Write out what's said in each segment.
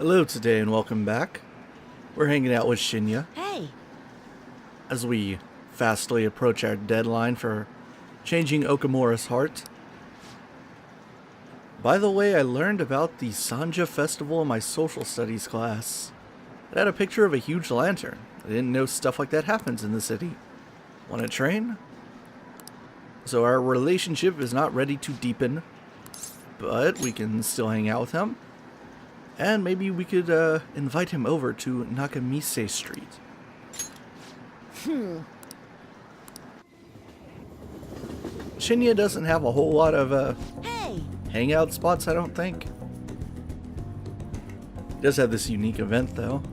Hello today and welcome back. We're hanging out with Shinya Hey! as we fastly approach our deadline for changing Okumura's heart. By the way, I learned about the Sanja festival in my social studies class. It had a picture of a huge lantern. I didn't know stuff like that happens in the city. Want to train? So our relationship is not ready to deepen, but we can still hang out with him. And maybe we could invite him over to Nakamise Street. Shinya doesn't have a whole lot of hangout spots, I don't think. He does have this unique event, though.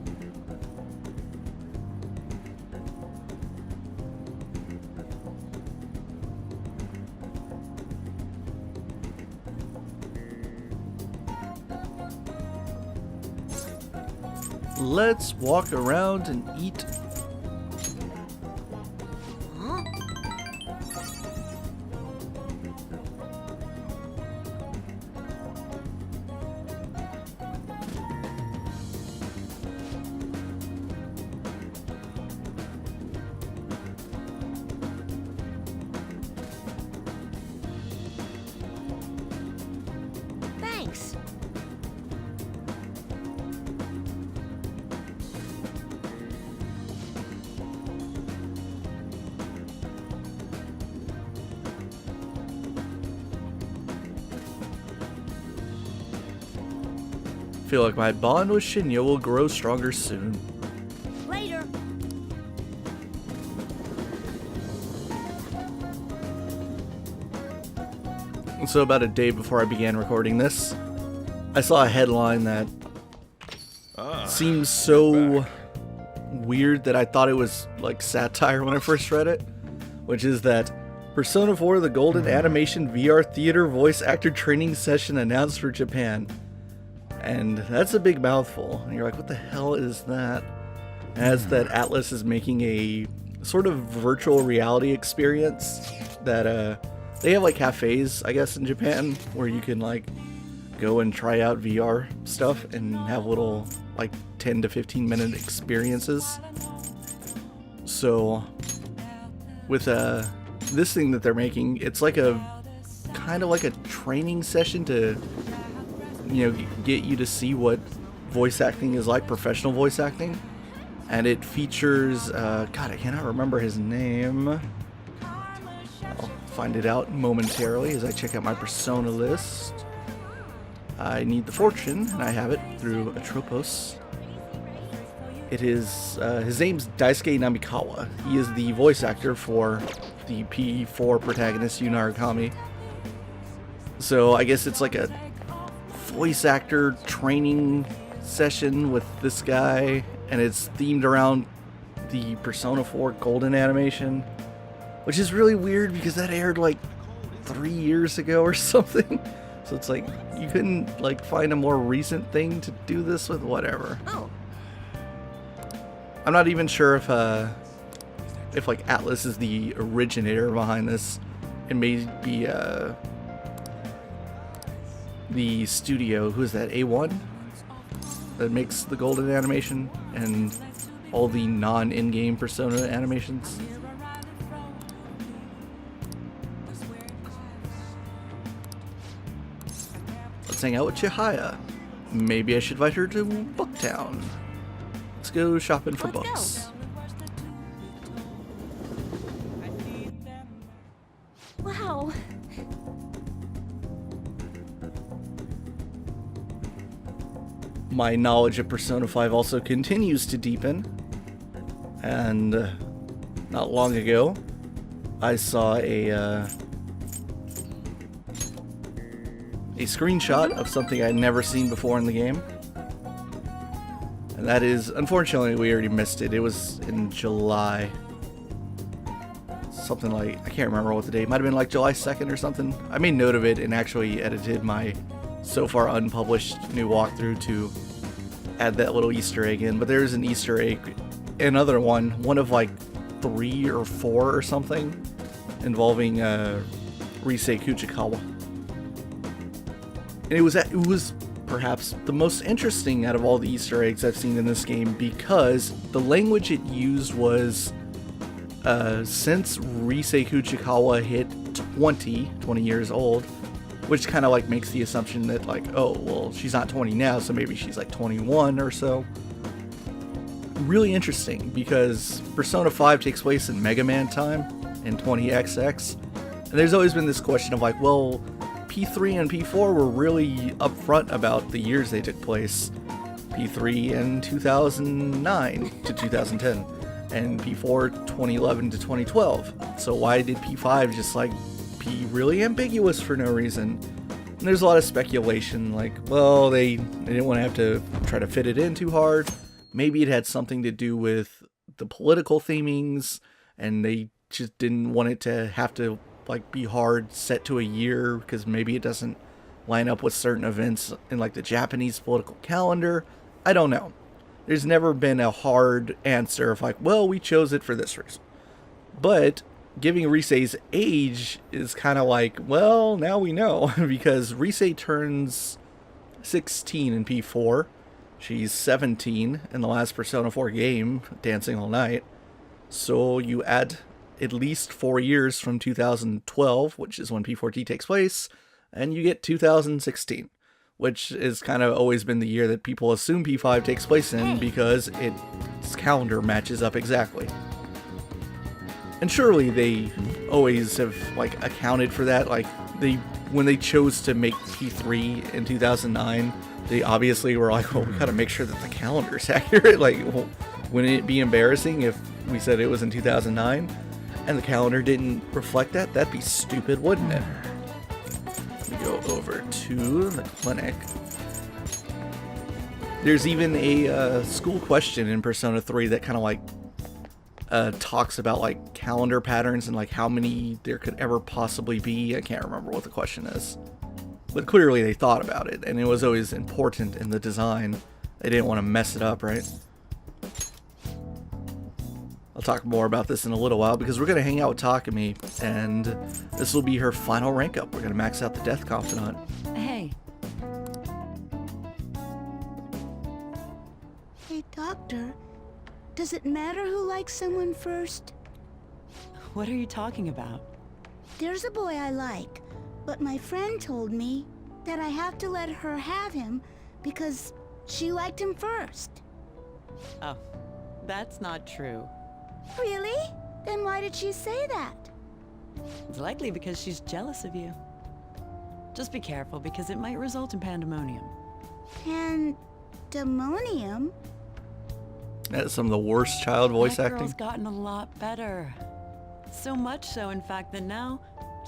Let's walk around and eat. Thanks! Feel like my bond with Shinya will grow stronger soon. Later! So about a day before I began recording this, I saw a headline that seems so weird that I thought it was like satire when I first read it, which is that Persona 4 The Golden Animation VR Theater Voice Actor Training Session announced for Japan. And that's a big mouthful. And you're like, what the hell is that? As that Atlas is making a sort of virtual reality experience that they have like cafes, I guess, in Japan where you can like go and try out VR stuff and have little like 10 to 15 minute experiences. So with this thing that they're making, it's like a kind of like a training session to, you know, get you to see what voice acting is like, professional voice acting. And it features, God, I cannot remember his name. I'll find it out momentarily as I check out my Persona list. I need the fortune, and I have it through a tropes. It is, his name's Daisuke Namikawa. He is the voice actor for the P4 protagonist, Yuna Arakami. So I guess it's like a voice actor training session with this guy, and it's themed around the Persona 4 Golden animation, which is really weird because that aired like 3 years ago or something. So it's like you couldn't like find a more recent thing to do this with. Whatever. Oh. I'm not even sure if like Atlas is the originator behind this. It may be the studio, who's that, A1, that makes the Golden animation and all the non-in-game Persona animations. Let's hang out with Chihaya. Maybe I should invite her to Booktown. Let's go shopping for books. Wow! My knowledge of Persona 5 also continues to deepen, and not long ago I saw a screenshot of something I'd never seen before in the game, and that is, unfortunately, we already missed it. It was in July, something like, I can't remember what the date, might have been like July 2nd or something. I made note of it and actually edited my so far unpublished new walkthrough to add that little Easter egg in, but there's an Easter egg, another one of like 3 or 4 or something, involving Rise Kuchikawa. And it was perhaps the most interesting out of all the Easter eggs I've seen in this game, because the language it used was, since Risei Kuchikawa hit 20 years old, which kind of like makes the assumption that like, oh, well, she's not 20 now, so maybe she's like 21 or so. Really interesting, because Persona 5 takes place in Mega Man time, in 20XX, and there's always been this question of like, well, P3 and P4 were really upfront about the years they took place. P3 in 2009 to 2010, and P4 2011 to 2012. So why did P5 just like be really ambiguous for no reason? And there's a lot of speculation, like, well, they didn't want to have to try to fit it in too hard. Maybe it had something to do with the political themings, and they just didn't want it to have to like be hard set to a year, because maybe it doesn't line up with certain events in like the Japanese political calendar. I don't know. There's never been a hard answer of like, well, we chose it for this reason. But giving Risei's age is kind of like, well, now we know, because Risei turns 16 in P4. She's 17 in the last Persona 4 game, Dancing All Night. So you add at least 4 years from 2012, which is when P4T takes place, and you get 2016, which has kind of always been the year that people assume P5 takes place in, because its calendar matches up exactly. And surely they always have like accounted for that. Like when they chose to make P3 in 2009, they obviously were like, well, we gotta make sure that the calendar is accurate. Like, well, wouldn't it be embarrassing if we said it was in 2009 and the calendar didn't reflect that? That'd be stupid, wouldn't it? We go over to the clinic. There's even a school question in Persona 3 that kind of like talks about like calendar patterns and like how many there could ever possibly be. I can't remember what the question is, but clearly they thought about it, and it was always important in the design. They didn't want to mess it up, right? I'll talk more about this in a little while, because we're going to hang out with Takumi, and this will be her final rank up. We're going to max out the Death Confidant. Hey. Hey, Doctor. Does it matter who likes someone first? What are you talking about? There's a boy I like, but my friend told me that I have to let her have him because she liked him first. Oh, that's not true. Really? Then why did she say that? It's likely because she's jealous of you. Just be careful, because it might result in pandemonium. Pandemonium? That's some of the worst child voice That acting. girl's gotten a lot better. So much so, in fact, that now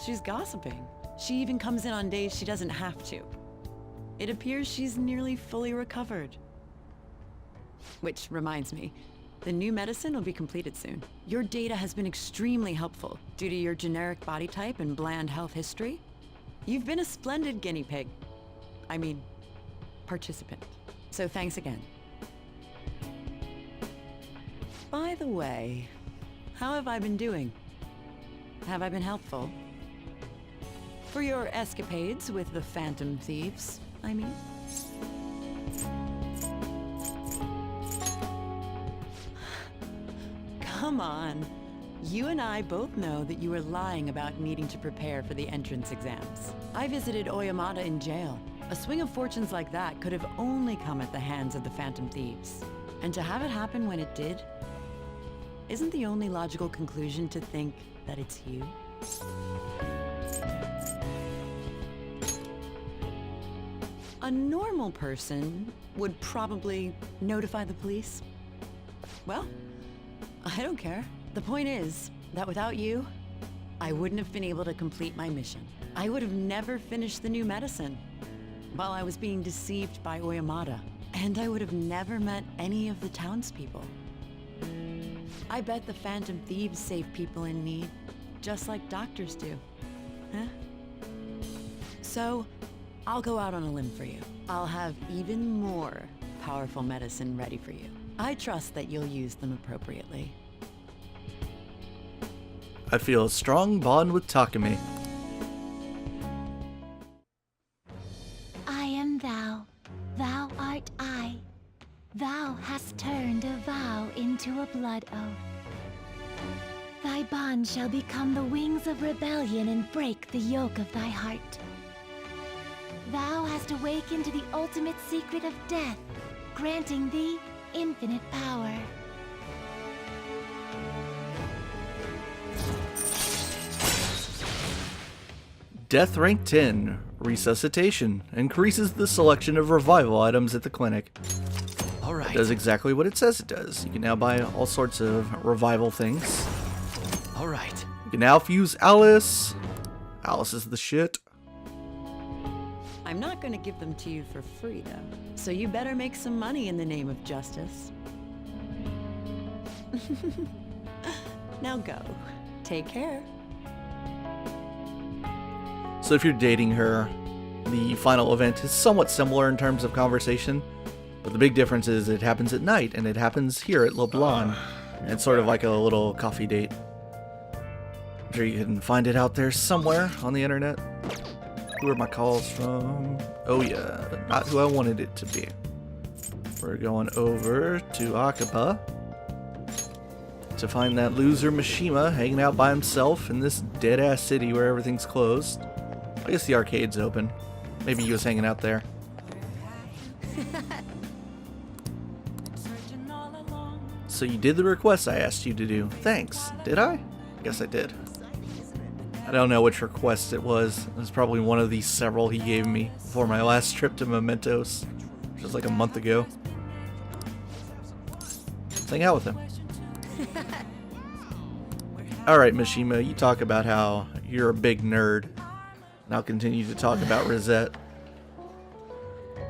she's gossiping. She even comes in on days she doesn't have to. It appears she's nearly fully recovered. Which reminds me, the new medicine will be completed soon. Your data has been extremely helpful due to your generic body type and bland health history. You've been a splendid guinea pig. I mean, participant. So thanks again. By the way, how have I been doing? Have I been helpful? For your escapades with the Phantom Thieves, I mean. Come on. You and I both know that you were lying about needing to prepare for the entrance exams. I visited Oyamada in jail. A swing of fortunes like that could have only come at the hands of the Phantom Thieves. And to have it happen when it did, isn't the only logical conclusion to think that it's you? A normal person would probably notify the police. Well, I don't care. The point is that without you, I wouldn't have been able to complete my mission. I would have never finished the new medicine while I was being deceived by Oyamada. And I would have never met any of the townspeople. I bet the Phantom Thieves save people in need, just like doctors do. Huh? So, I'll go out on a limb for you. I'll have even more powerful medicine ready for you. I trust that you'll use them appropriately. I feel a strong bond with Takumi. I am thou. Thou hast turned a vow into a blood oath. Thy bond shall become the wings of rebellion and break the yoke of thy heart. Thou hast awakened to the ultimate secret of death, granting thee infinite power. Death rank 10, resuscitation, increases the selection of revival items at the clinic. Alright. It does exactly what it says it does. You can now buy all sorts of revival things. Alright. You can now fuse Alice. Alice is the shit. I'm not gonna give them to you for free, though. So you better make some money in the name of justice. Now go. Take care. So if you're dating her, the final event is somewhat similar in terms of conversation, but the big difference is it happens at night, and it happens here at Le Blanc. It's sort of like a little coffee date. I'm sure you can find it out there somewhere on the internet. Who are my calls from? Oh yeah, but not who I wanted it to be. We're going over to Akiba to find that loser Mishima hanging out by himself in this dead-ass city where everything's closed. I guess the arcade's open. Maybe he was hanging out there. So you did the request I asked you to do. Thanks. Did I? Guess I did. I don't know which request it was. It was probably one of the several he gave me before my last trip to Mementos, which was like a month ago. Let's hang out with him. Alright, Mishima, you talk about how you're a big nerd. And I'll continue to talk about Rosette.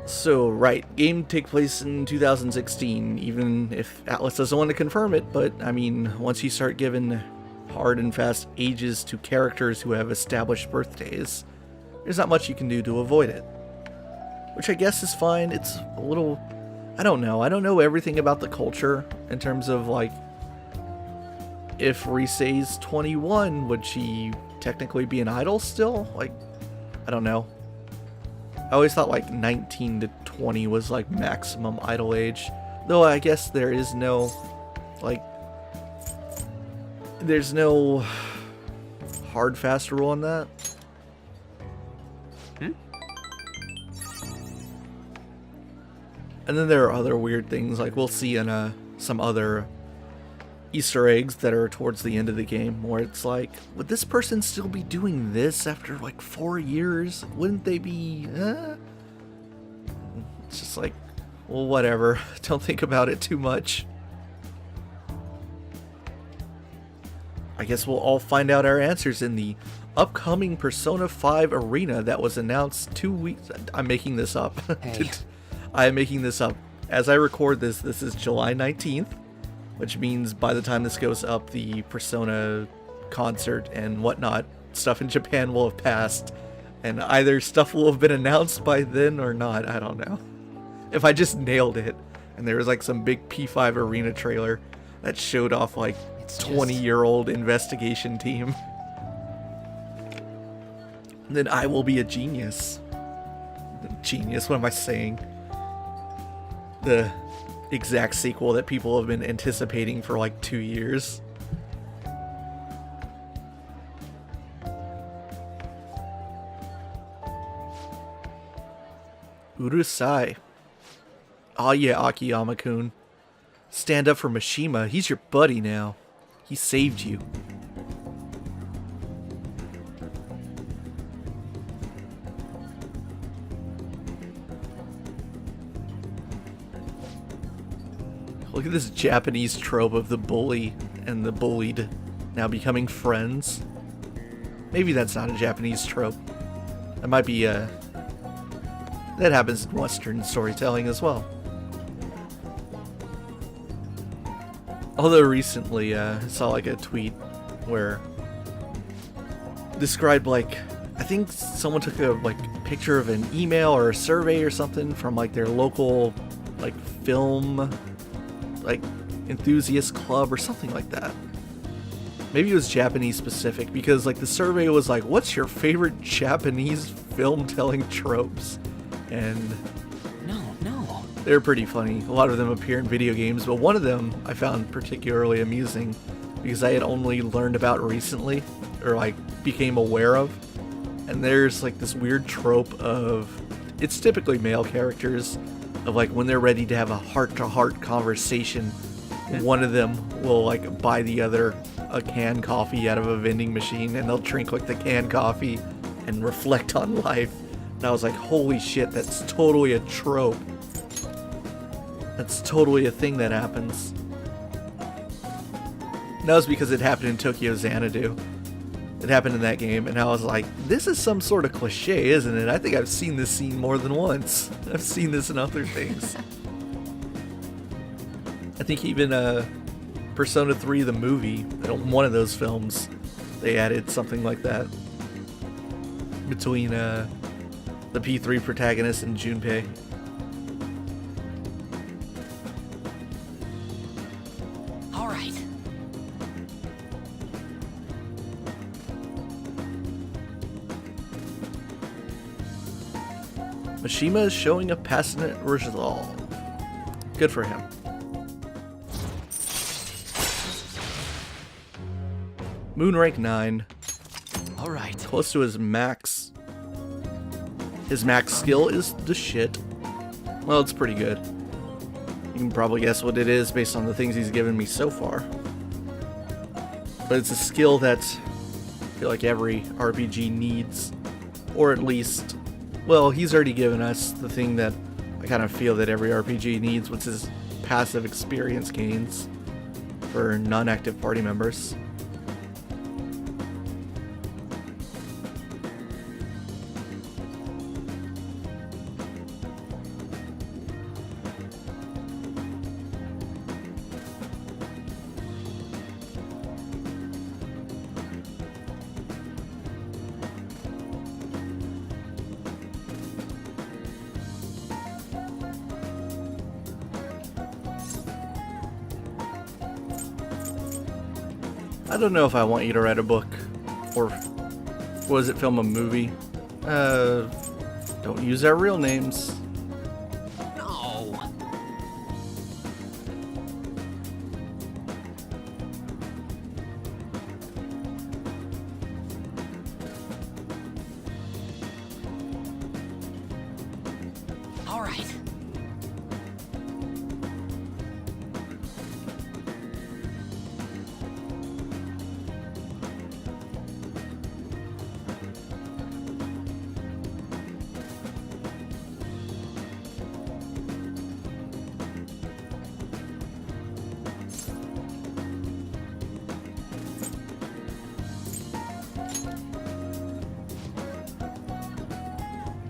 So, right, game take place in 2016, even if Atlas doesn't want to confirm it, but, I mean, once you start giving hard and fast ages to characters who have established birthdays, there's not much you can do to avoid it. Which I guess is fine. It's a little... I don't know everything about the culture in terms of, like, if Risei's 21, would she technically be an idol still? Like, I don't know. I always thought like 19 to 20 was like maximum idol age. Though I guess there is no, like, there's no hard fast rule on that. And then there are other weird things, like we'll see in some other Easter eggs that are towards the end of the game, where it's like, would this person still be doing this after like 4 years? Wouldn't they be, It's just like, well, whatever. Don't think about it too much. I guess we'll all find out our answers in the upcoming Persona 5 arena that was announced 2 weeks... I'm making this up. Hey. I am making this up. As I record this is July 19th. Which means by the time this goes up, the Persona concert and whatnot, stuff in Japan will have passed. And either stuff will have been announced by then or not, I don't know. If I just nailed it, and there was like some big P5 arena trailer that showed off like 20-year-old investigation team, then I will be a genius. Genius, what am I saying? The exact sequel that people have been anticipating for like 2 years. Urusai. Aw yeah, Akiyama-kun. Stand up for Mishima. He's your buddy now. He saved you. Look at this Japanese trope of the bully and the bullied now becoming friends. Maybe that's not a Japanese trope. That might be that happens in Western storytelling as well. Although recently I saw like a tweet where described like, I think someone took a like picture of an email or a survey or something from like their local like film like enthusiast club or something like that. Maybe it was Japanese specific, because like the survey was like, what's your favorite Japanese film telling tropes? And No. They're pretty funny. A lot of them appear in video games, but one of them I found particularly amusing because I had only learned about recently, or like became aware of. And there's like this weird trope of, it's typically male characters, of like when they're ready to have a heart-to-heart conversation, one of them will like buy the other a canned coffee out of a vending machine, and they'll drink like the canned coffee and reflect on life. And I was like, holy shit, that's totally a trope. That's totally a thing that happens. And that was because it happened in Tokyo Xanadu. It happened in that game, and I was like, this is some sort of cliche, isn't it? I think I've seen this scene more than once. I've seen this in other things. I think even Persona 3 the movie, one of those films, they added something like that between the P3 protagonist and Junpei. All right. Mishima is showing a passionate resolve. Good for him. Moon rank 9. All right. Close to his max. His max skill is the shit. Well, it's pretty good. You can probably guess what it is based on the things he's given me so far. But it's a skill that I feel like every RPG needs. Or at least, well, he's already given us the thing that I kind of feel that every RPG needs, which is passive experience gains for non-active party members. I don't know if I want you to write a book, or was it film a movie? Don't use our real names. No. All right.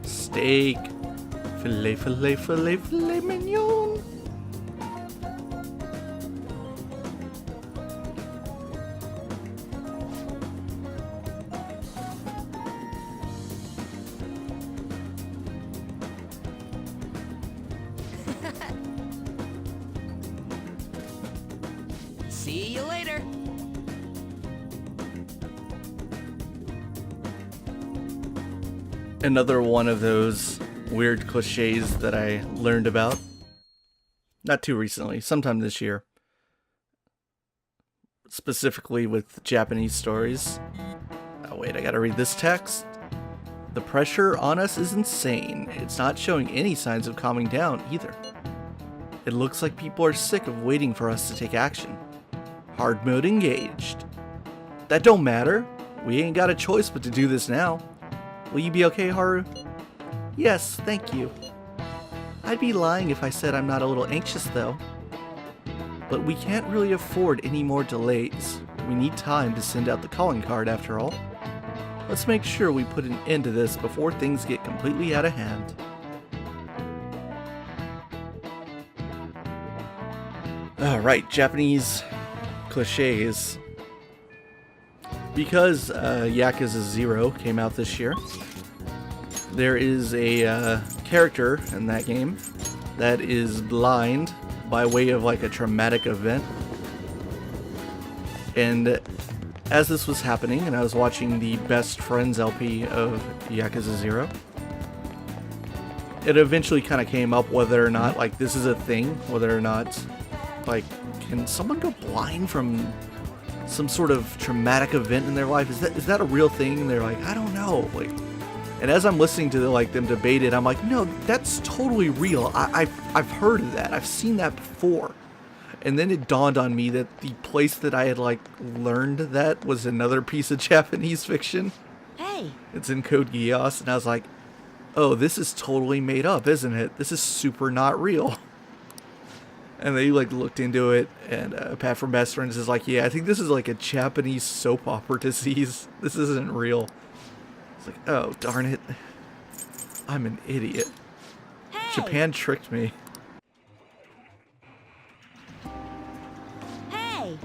Steak. Filet, filet, filet, filet mignon. See you later. Another one of those weird cliches that I learned about. Not too recently, sometime this year. Specifically with Japanese stories. Oh wait, I gotta read this text. The pressure on us is insane. It's not showing any signs of calming down either. It looks like people are sick of waiting for us to take action. Hard mode engaged. That don't matter. We ain't got a choice but to do this now. Will you be okay, Haru? Yes, thank you. I'd be lying if I said I'm not a little anxious though. But we can't really afford any more delays. We need time to send out the calling card after all. Let's make sure we put an end to this before things get completely out of hand. Alright, Japanese cliches. Because Yakuza 0 came out this year, there is a character in that game that is blind by way of like a traumatic event. And as this was happening, and I was watching the Best Friends LP of Yakuza 0, it eventually kind of came up whether or not, like, this is a thing, whether or not, like, can someone go blind from some sort of traumatic event in their life? Is that a real thing? And they're like, I don't know. Like, and as I'm listening to like them debate it, I'm like, no, that's totally real. I've heard of that. I've seen that before. And then it dawned on me that the place that I had like learned that was another piece of Japanese fiction. Hey, It's in Code Geass, and I was like, oh, this is totally made up, isn't it? This is super not real. And they like looked into it, and Pat from Best Friends is like, yeah, I think this is like a Japanese soap opera disease. This isn't real. It's like, oh, darn it. I'm an idiot. Hey! Japan tricked me. Hey!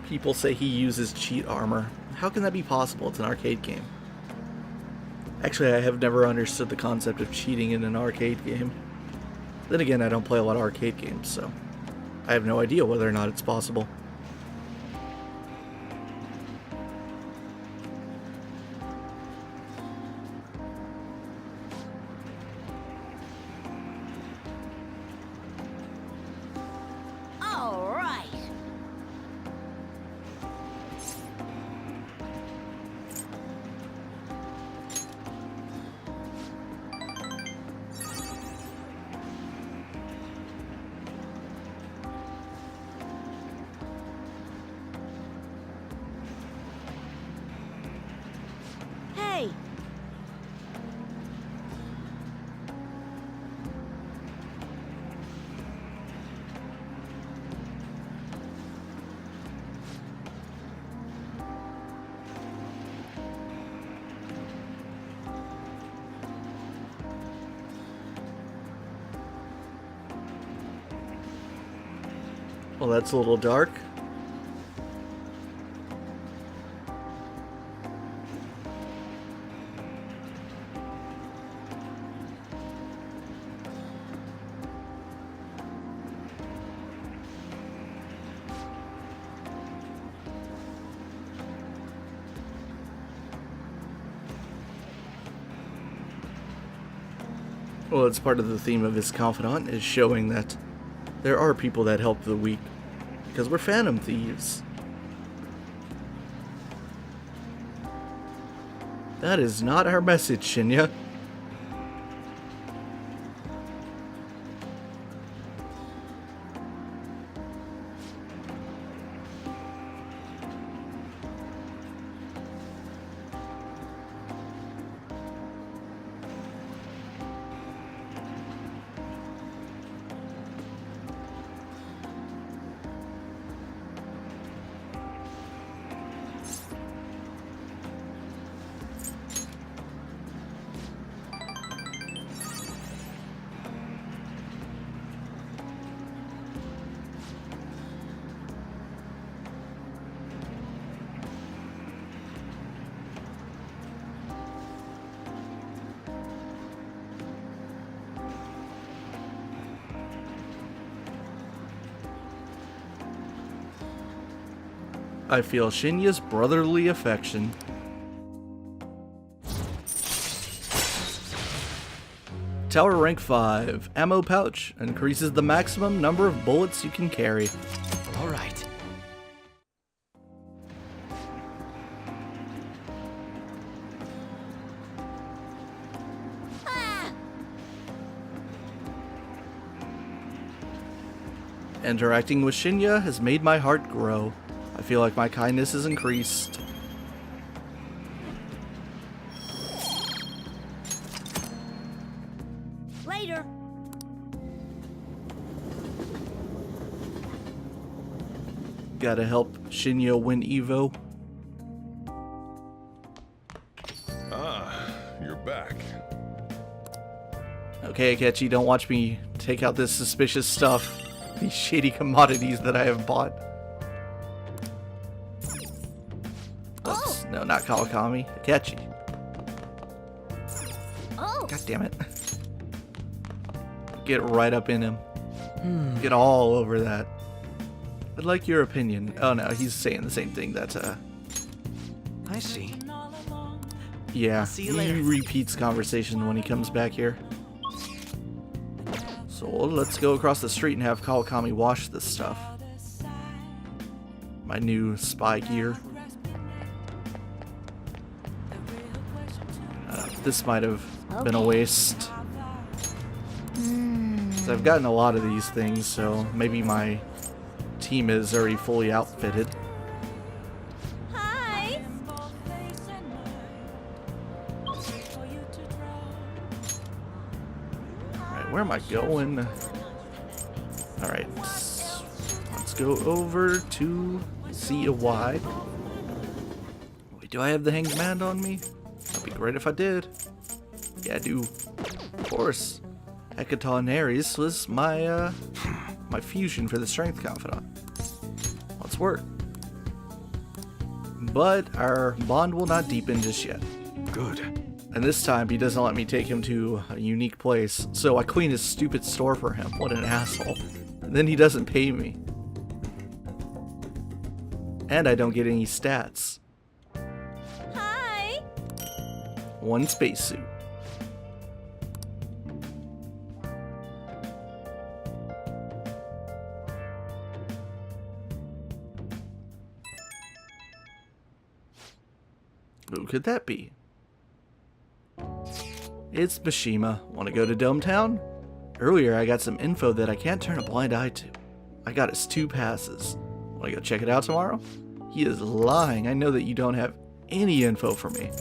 People say he uses cheat armor. How can that be possible? It's an arcade game. Actually, I have never understood the concept of cheating in an arcade game. Then again, I don't play a lot of arcade games, so I have no idea whether or not it's possible. All right. Hey! Well, that's a little dark. Well, it's part of the theme of his confidant, is showing that there are people that help the weak, because we're phantom thieves. That is not our message, Shinya. I feel Shinya's brotherly affection. Tower rank 5. Ammo pouch. Increases the maximum number of bullets you can carry. All right. Interacting with Shinya has made my heart grow. I feel like my kindness is increased. Later. Gotta help Shinya win Evo. Ah, you're back. Okay, Akechi, don't watch me take out this suspicious stuff. These shady commodities that I have bought. Oops. No, not Kawakami. Akechi. Oh. God damn it. Get right up in him. Get all over that. I'd like your opinion. Oh no, he's saying the same thing. That's I see. yeah. See you later. He repeats conversation when he comes back here. So let's go across the street and have Kawakami wash this stuff. My new spy gear. This might have been a waste. So I've gotten a lot of these things, so maybe my team is already fully outfitted. Hi. Alright, where am I going? Alright, let's go over to COY. Wait, do I have the Hanged Man on me? That'd be great if I did. Yeah, I do. Of course. Hecaton Ares was my my fusion for the Strength Confidant. Let's work. But our bond will not deepen just yet. Good. And this time he doesn't let me take him to a unique place, so I clean his stupid store for him. What an asshole. And then he doesn't pay me. And I don't get any stats. Hi. One spacesuit. Who could that be? It's Mishima. Want to go to Dome Town? Earlier I got some info that I can't turn a blind eye to. I got his 2 passes. Want to go check it out tomorrow? He is lying. I know that you don't have any info for me,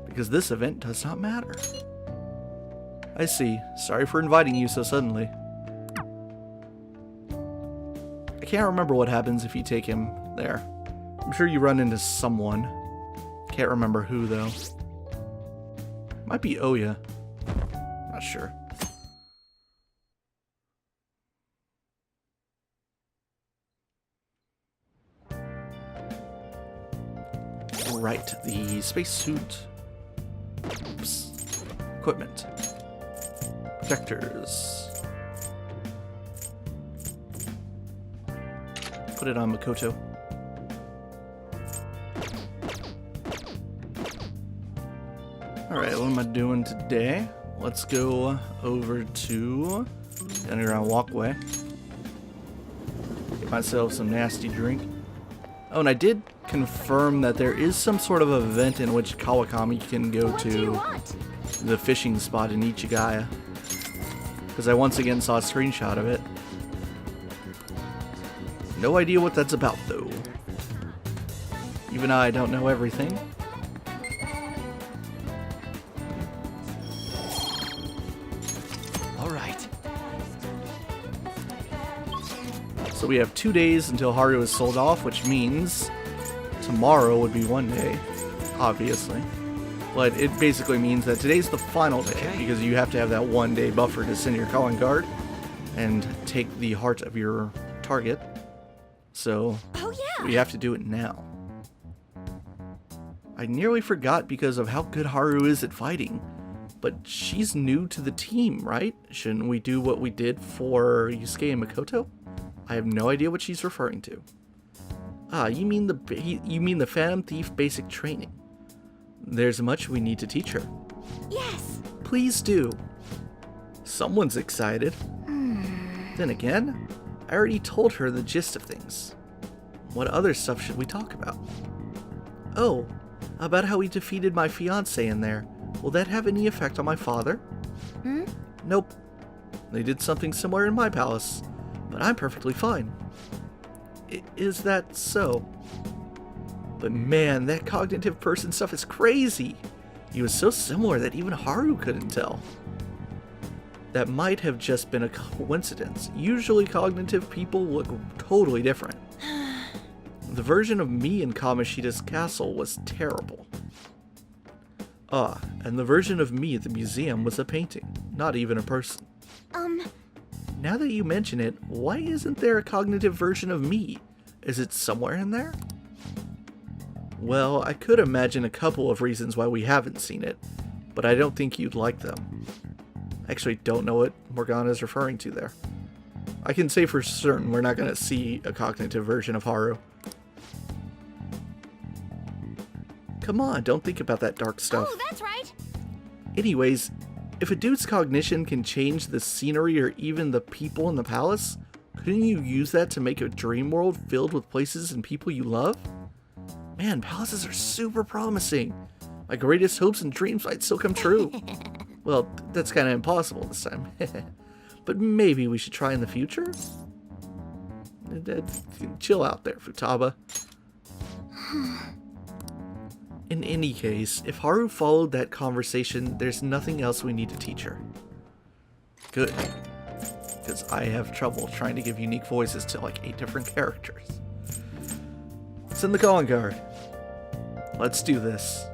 because this event does not matter. I see. Sorry for inviting you so suddenly. I can't remember what happens if you take him there. I'm sure you run into someone. Can't remember who, though. Might be Oya. Not sure. Right, the spacesuit. Oops. Equipment. Protectors. Put it on Makoto. Alright, what am I doing today? Let's go over to the underground walkway. Get myself some nasty drink. Oh, and I did confirm that there is some sort of event in which Kawakami can go What do you to want? the fishing spot in Ichigaya. Because I once again saw a screenshot of it. No idea what that's about, though. Even I don't know everything. All right. So we have 2 days until Haru is sold off, which means tomorrow would be 1 day, obviously. But it basically means that today's the final day, Okay. because you have to have that 1 day buffer to send your calling card and take the heart of your target. So Oh yeah. we have to do it now. I nearly forgot because of how good Haru is at fighting. But she's new to the team, right? Shouldn't we do what we did for Yusuke and Makoto? I have no idea what she's referring to. Ah, you mean the Phantom Thief basic training. There's much we need to teach her. Yes. Please do. Someone's excited. Then again, I already told her the gist of things. What other stuff should we talk about? Oh, about how we defeated my fiancé in there. Will that have any effect on my father? Nope. They did something similar in my palace, but I'm perfectly fine. Is that so? But man, that cognitive person stuff is crazy. He was so similar that even Haru couldn't tell. That might have just been a coincidence. Usually cognitive people look totally different. The version of me in Kamoshida's castle was terrible. Ah, and the version of me at the museum was a painting, not even a person. Now that you mention it, why isn't there a cognitive version of me? Is it somewhere in there? Well, I could imagine a couple of reasons why we haven't seen it, but I don't think you'd like them. I actually don't know what Morgana is referring to there. I can say for certain we're not going to see a cognitive version of Haru. Come on, don't think about that dark stuff. Oh, that's right. Anyways, if a dude's cognition can change the scenery or even the people in the palace, couldn't you use that to make a dream world filled with places and people you love? Man, palaces are super promising. My greatest hopes and dreams might still come true. Well, that's kind of impossible this time. But maybe we should try in the future? Chill out there, Futaba. In any case, if Haru followed that conversation, there's nothing else we need to teach her. Good. Because I have trouble trying to give unique voices to like 8 different characters. Send the calling card. Let's do this.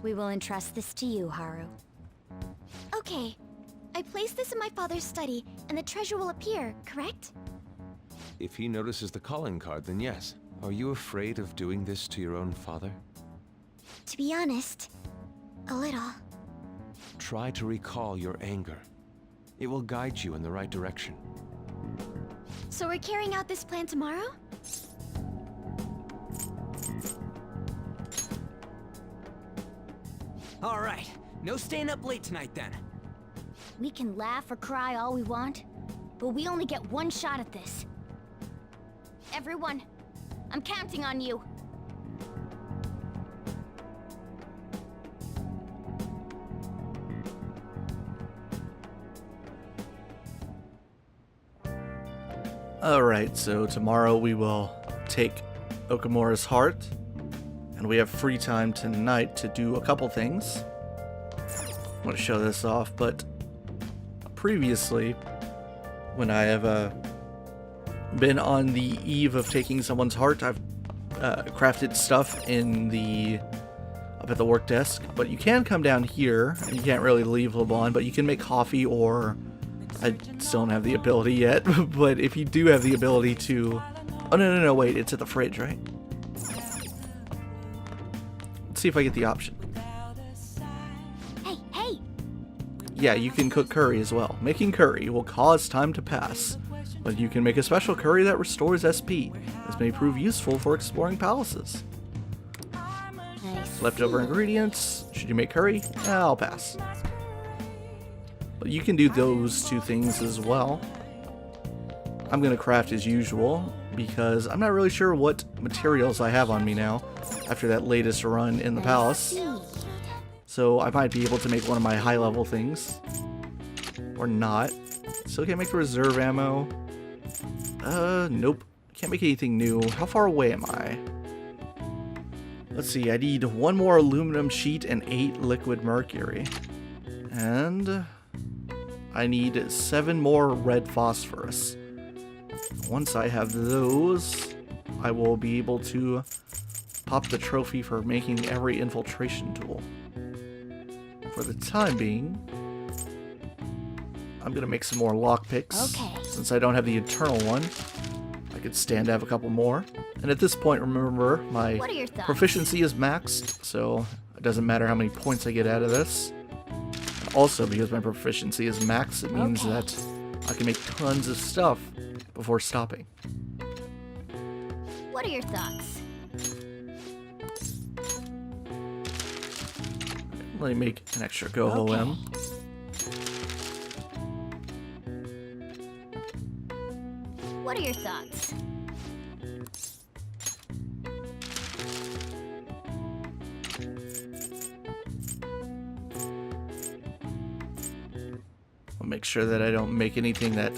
We will entrust this to you, Haru. Okay. I place this in my father's study, and the treasure will appear, correct? If he notices the calling card, then yes. Are you afraid of doing this to your own father? To be honest, a little. Try to recall your anger. It will guide you in the right direction. So we're carrying out this plan tomorrow? All right, no staying up late tonight then. We can laugh or cry all we want, but we only get one shot at this. Everyone, I'm counting on you. Alright, so tomorrow we will take Okumura's heart, and we have free time tonight to do a couple things. I want to show this off, but previously, when I have been on the eve of taking someone's heart, I've crafted stuff up at the work desk, but you can come down here, and you can't really leave LeBlanc, but you can make coffee, or I still don't have the ability yet, but if you do have the ability to... Oh, no, wait, it's at the fridge, right? Let's see if I get the option. Hey! Yeah, you can cook curry as well. Making curry will cause time to pass, but you can make a special curry that restores SP. This may prove useful for exploring palaces. Leftover ingredients. Should you make curry? I'll pass. But you can do those 2 things as well. I'm going to craft as usual, because I'm not really sure what materials I have on me now, after that latest run in the palace. So I might be able to make one of my high-level things. Or not. Still can't make the reserve ammo. Nope. Can't make anything new. How far away am I? Let's see, I need 1 more aluminum sheet and 8 liquid mercury. And I need 7 more red phosphorus. Once I have those, I will be able to pop the trophy for making every infiltration tool. For the time being, I'm gonna make some more lockpicks. Okay. Since I don't have the internal one, I could stand to have a couple more. And at this point, remember, my What are your thoughts? proficiency is maxed, so it doesn't matter how many points I get out of this. And also, because my proficiency is maxed, it means Okay. that I can make tons of stuff before stopping. What are your thoughts? Let me make an extra Goho Okay. M. What are your thoughts? I'll make sure that I don't make anything that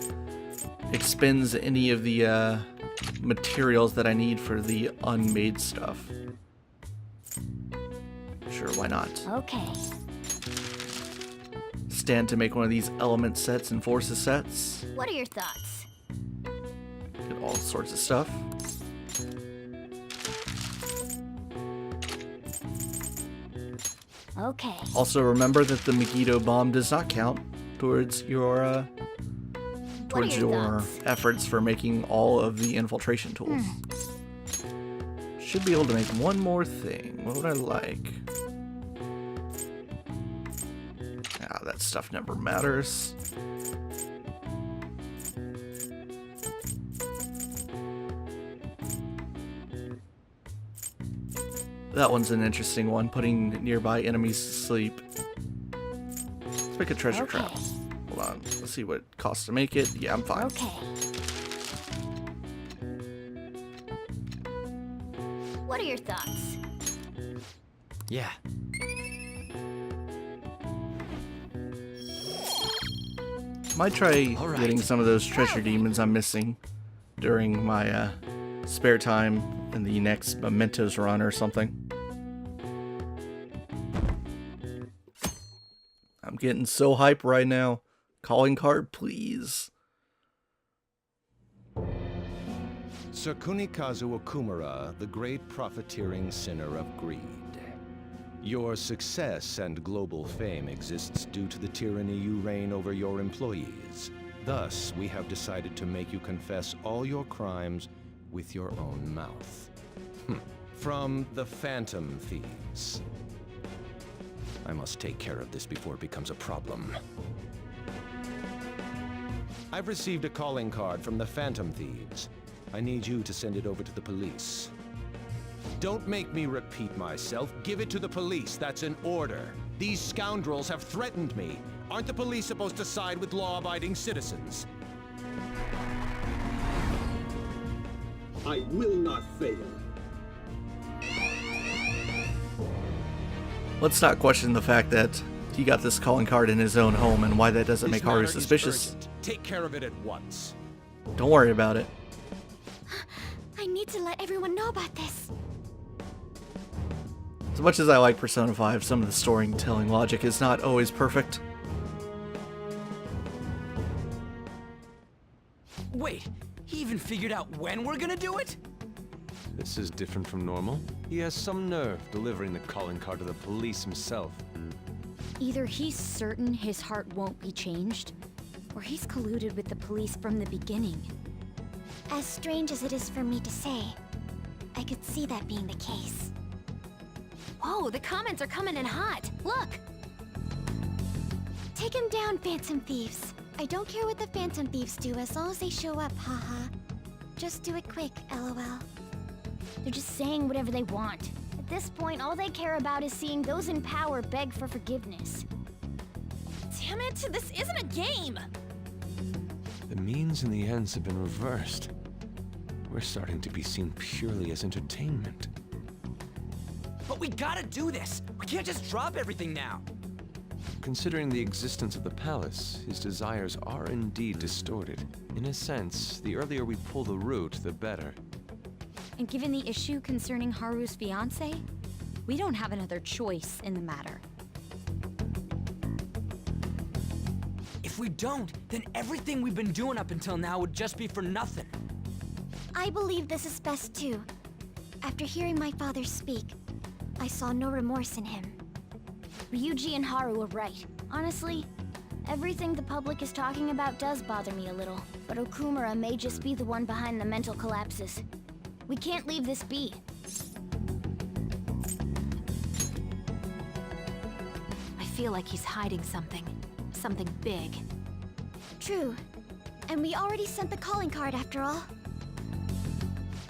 expends any of the materials that I need for the unmade stuff. Sure, why not? Okay. Stand to make one of these element sets and forces sets. What are your thoughts? Get all sorts of stuff. Okay. Also remember that the Megiddo bomb does not count towards your thoughts? efforts for making all of the infiltration tools. Should be able to make one more thing. What would I like? Ah, that stuff never matters. That one's an interesting one, putting nearby enemies to sleep. Let's make a treasure trap. Hold on, let's see what it costs to make it. Yeah, I'm fine. Okay. What are your thoughts? Yeah. Might try All right. getting some of those treasure demons I'm missing during my spare time in the next Mementos run or something. I'm getting so hype right now. Calling card, please. Sir Kunikazu Okumura, the great profiteering sinner of greed. Your success and global fame exists due to the tyranny you reign over your employees. Thus, we have decided to make you confess all your crimes with your own mouth. From the Phantom Thieves. I must take care of this before it becomes a problem. I've received a calling card from the Phantom Thieves. I need you to send it over to the police. Don't make me repeat myself. Give it to the police. That's an order. These scoundrels have threatened me. Aren't the police supposed to side with law-abiding citizens? I will not fail. Let's not question the fact that he got this calling card in his own home and why that doesn't This make Haru matter is suspicious. urgent. Take care of it at once. Don't worry about it. I need to let everyone know about this. As much as I like Persona 5, some of the storytelling logic is not always perfect. Wait, he even figured out when we're gonna do it? This is different from normal. He has some nerve delivering the calling card to the police himself. Either he's certain his heart won't be changed, or he's colluded with the police from the beginning. As strange as it is for me to say, I could see that being the case. Whoa, the comments are coming in hot. Look! Take him down, Phantom Thieves. I don't care what the Phantom Thieves do as long as they show up, haha. Just do it quick, lol. They're just saying whatever they want. At this point, all they care about is seeing those in power beg for forgiveness. Damn it, this isn't a game! The means and the ends have been reversed. We're starting to be seen purely as entertainment. But we gotta do this! We can't just drop everything now! Considering the existence of the palace, his desires are indeed distorted. In a sense, the earlier we pull the root, the better. And given the issue concerning Haru's fiancé, we don't have another choice in the matter. If we don't, then everything we've been doing up until now would just be for nothing. I believe this is best too. After hearing my father speak, I saw no remorse in him. Ryuji and Haru were right. Honestly, everything the public is talking about does bother me a little. But Okumura may just be the one behind the mental collapses. We can't leave this be. I feel like he's hiding something. Something big. True. And we already sent the calling card after all.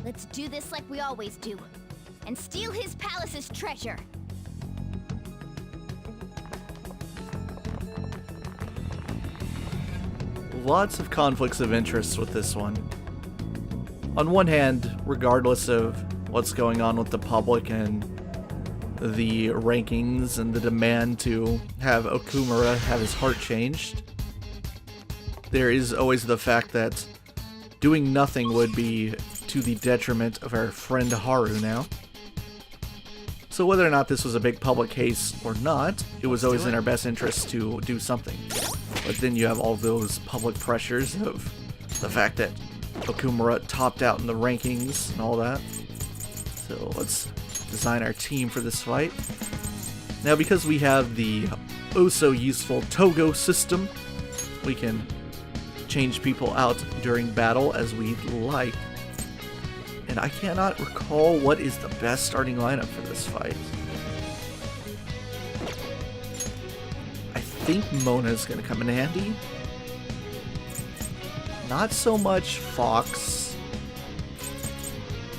Let's do this like we always do. And steal his palace's treasure. Lots of conflicts of interest with this one. On one hand, regardless of what's going on with the public and the rankings and the demand to have Okumura have his heart changed, there is always the fact that doing nothing would be to the detriment of our friend Haru now. So whether or not this was a big public case or not, it was always in our best interest to do something. But then you have all those public pressures of the fact that Okumura topped out in the rankings and all that. So let's design our team for this fight. Now, because we have the oh-so-useful Togo system, we can change people out during battle as we'd like. And I cannot recall what is the best starting lineup for this fight. I think Mona's going to come in handy. Not so much Fox.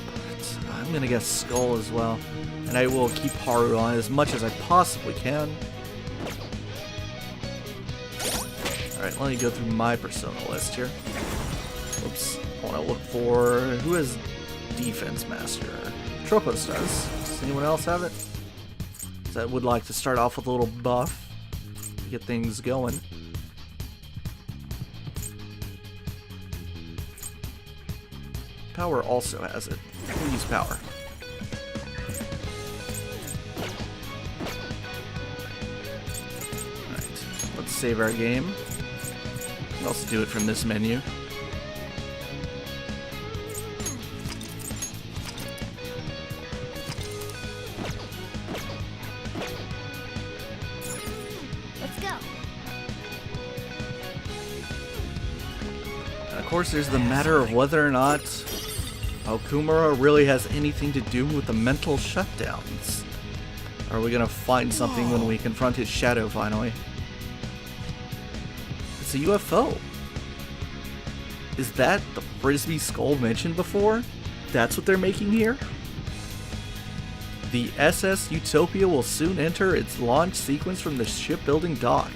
But I'm going to guess Skull as well. And I will keep Haru on as much as I possibly can. Alright, let me go through my persona list here. Oops. I want to look for... who has Defense Master? Tropes does. Does anyone else have it? So I would like to start off with a little buff to get things going. Power also has it. We'll use Power. Alright, let's save our game. We can also do it from this menu. Let's go. And of course, there's the matter of whether or not Okumura really has anything to do with the mental shutdowns. Are we gonna find something when we confront his shadow finally? It's a UFO. Is that the Frisbee skull mentioned before? That's what they're making here? The SS Utopia will soon enter its launch sequence from the shipbuilding dock.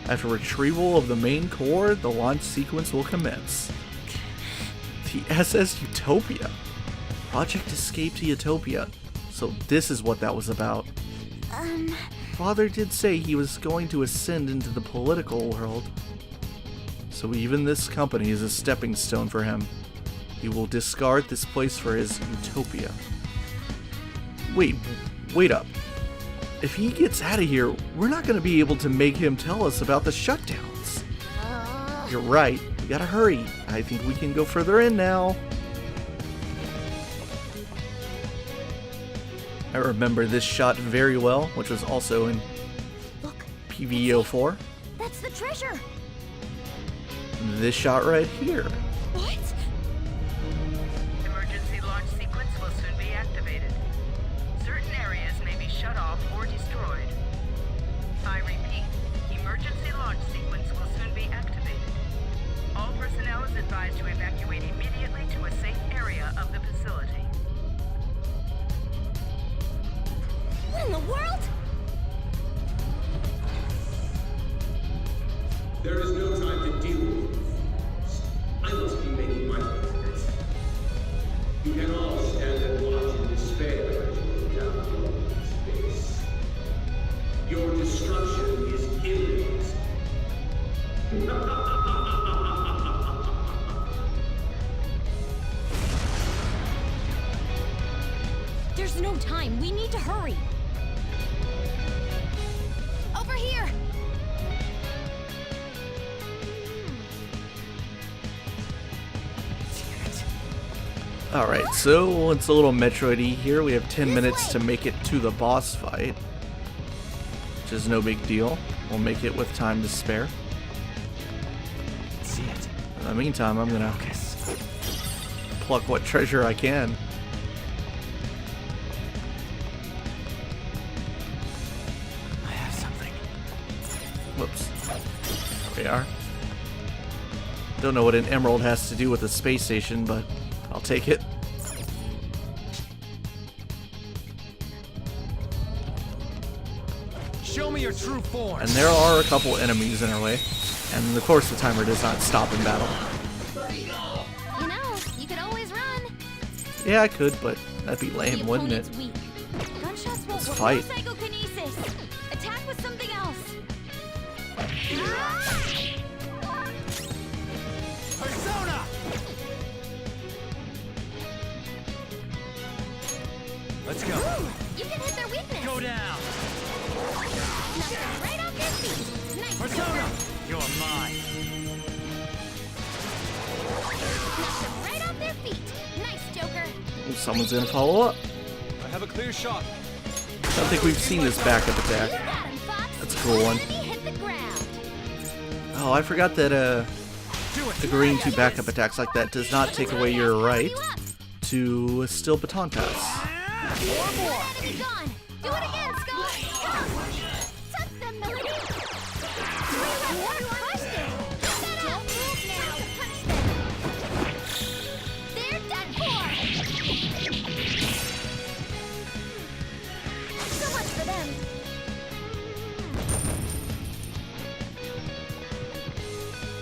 After retrieval of the main core, the launch sequence will commence. The SS Utopia. Project Escape to Utopia. So this is what that was about. Father did say he was going to ascend into the political world. So even this company is a stepping stone for him. He will discard this place for his utopia. Wait up. If he gets out of here, we're not going to be able to make him tell us about the shutdowns. You're right. We gotta hurry. I think we can go further in now. I remember this shot very well, which was also in PvE04. That's the treasure. This shot right here. What? Emergency launch sequence will soon be activated. Certain areas may be shut off or destroyed. I repeat, emergency launch sequence will soon be activated. All personnel is advised to evacuate immediately to a safe area of the facility. What in the world? There is no time to deal with this. I must be making my business. You can all stand and watch in despair as you go down into space. Your destruction is imminent. There's no time. We need to hurry. Over here. Alright, so it's a little Metroid-y here. We have 10 minutes to make it to the boss fight, which is no big deal. We'll make it with time to spare. See it. In the meantime, I'm gonna pluck what treasure I can. I have something. Whoops. There we are. Don't know what an emerald has to do with a space station, but I'll take it. Show me your true form. And there are a couple enemies in our way. And of course the timer does not stop in battle. You know, you could always run. Yeah, I could, but that'd be lame, The wouldn't it? opponent's weak. Gunshots won't Let's work. fight. No psychokinesis. Attack with something else. Persona! Let's go. You can hit their weakness. Go down. Knock them right off their feet. Nice. Persona! You're mine. Knock them right off their feet. Nice, Joker. Someone's gonna follow up. I have a clear shot. don't think we've seen this backup attack. That's a cool one. Oh, I forgot that agreeing to backup attacks like that does not take away your right to still baton pass. Do it again, Skull! Touch them, Melody! Don't move now! Punch them! They're done for! So much for them!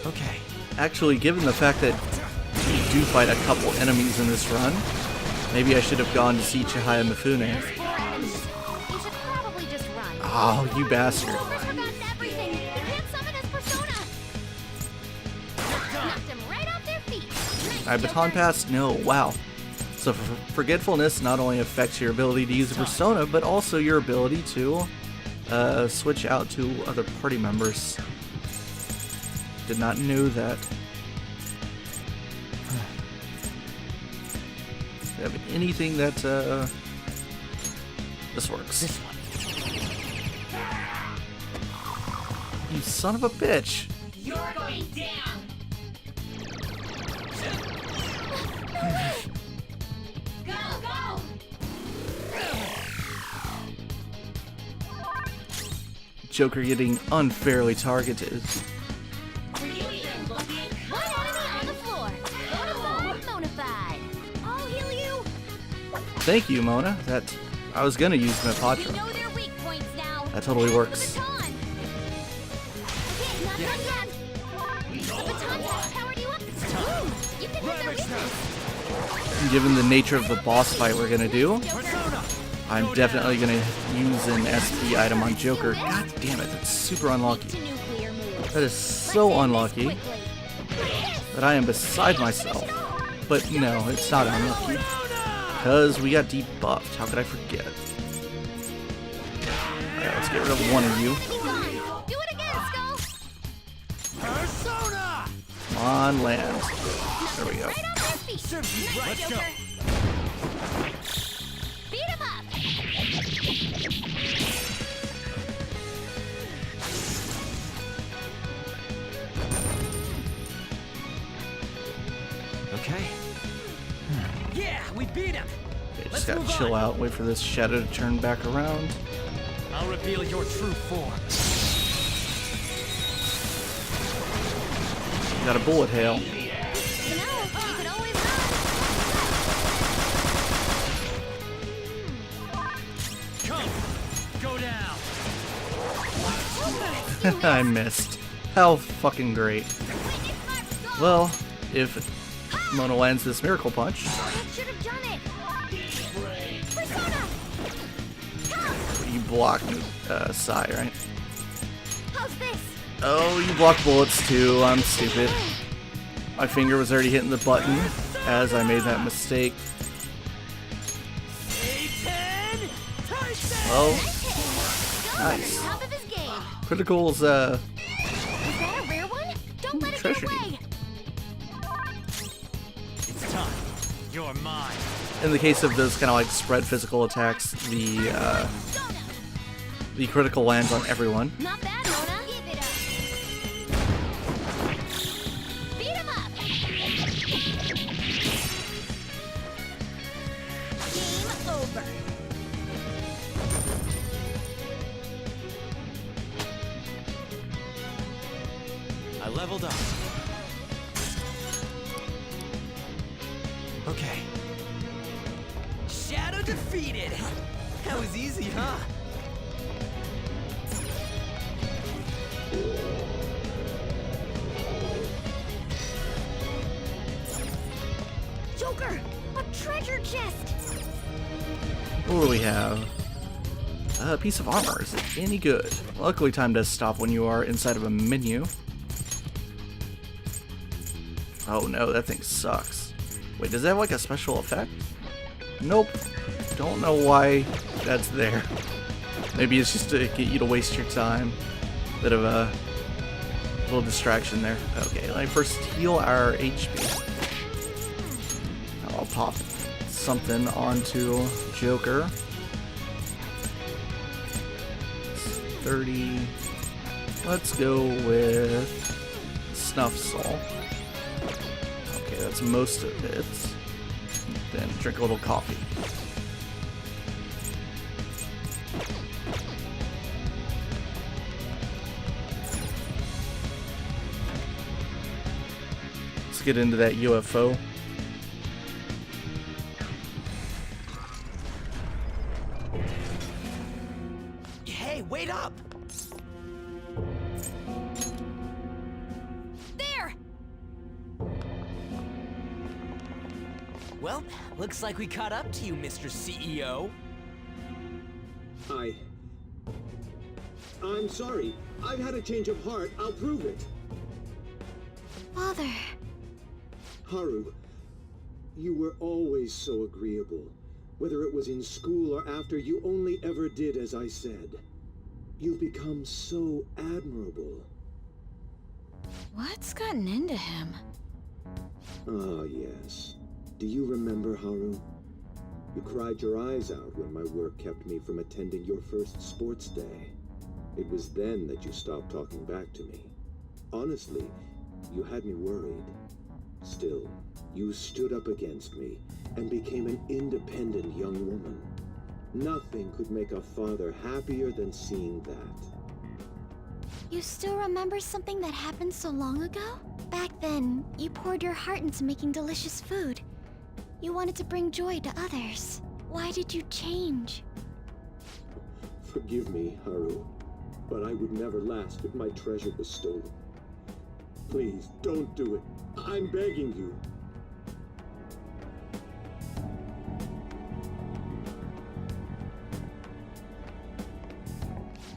Okay. Actually, given the fact that you do fight a couple enemies in this run, maybe I should have gone to see Chihaya Mifune. You should probably just run. Oh, you bastard. Silver's forgotten everything! He can't summon his persona! Knocked him right off their feet! Nice, I baton Joker. pass? No, wow. So forgetfulness not only affects your ability to use a persona, but also your ability to switch out to other party members. Did not know that. Do you have anything that this works? This one. You son of a bitch! You're going down! Go, go! Joker getting unfairly targeted. One enemy on the floor! Go to forward, Monified! I'll heal you! Thank you, Mona. I was gonna use We Mepatra. know their weak points now! That totally works. The baton! Okay, not done yet! The baton has powered you up! Ooh, you can hit their weakness! Given the nature of the boss fight we're gonna do, Persona! I'm definitely gonna use an SP item on Joker. God damn it, that's super unlucky. To nuclear moves. That is so Let's end this unlucky quickly. that I am beside myself. But no, it's not unlucky. Because we got debuffed. How could I forget? Alright, let's get rid of one of you. Come on, do it again, Skull! Persona! Come on, land. There we go. Right off their feet! Nice, Let's go. Joker. Beat him up! Okay. Yeah, we beat him! Okay, Let's just gotta move chill on. out, wait for this shadow to turn back around. I'll reveal your true form. Got a bullet hail. You know, you could always run! Come! Go down! I missed. How fucking great. Well, if Mona lands this miracle punch, It should have done it! Persona! you block Sai, right? How's this? Oh, you block bullets too. I'm stupid. My finger was already hitting the button as I made that mistake. Satan! Tyson! Well, Skull's nice. at the top of his game. Critical's Is that a rare one? Don't let it get treasure. away! It's time. You're mine. in the case of those kind of like spread physical attacks, the critical lands on everyone. Not bad, Mona. Give it up. Beat him up. Game over. I leveled up. Okay. Shadow defeated! That was easy, huh? Joker, a treasure chest. What do we have? A piece of armor. Is it any good? Luckily, time does stop when you are inside of a menu. Oh no, that thing sucks. Wait, does that have like a special effect? Nope. Don't know why that's there. Maybe it's just to get you to waste your time. Bit of a little distraction there. Okay, let me first heal our HP. I'll pop something onto Joker. 30. Let's go with snuff salt. Okay, that's most of it. Then drink a little coffee. Let's get into that UFO. Hey, wait up! There! Well, looks like we caught up to you, Mr. CEO. I'm sorry. I've had a change of heart. I'll prove it. Father. Haru, you were always so agreeable. Whether it was in school or after, you only ever did as I said. You've become so admirable. What's gotten into him? Ah, yes. Do you remember, Haru? You cried your eyes out when my work kept me from attending your first sports day. It was then that you stopped talking back to me. Honestly, you had me worried. Still, you stood up against me and became an independent young woman. Nothing could make a father happier than seeing that. You still remember something that happened so long ago? Back then, you poured your heart into making delicious food. You wanted to bring joy to others. Why did you change? Forgive me, Haru, but I would never last if my treasure was stolen. Please, don't do it. I'm begging you.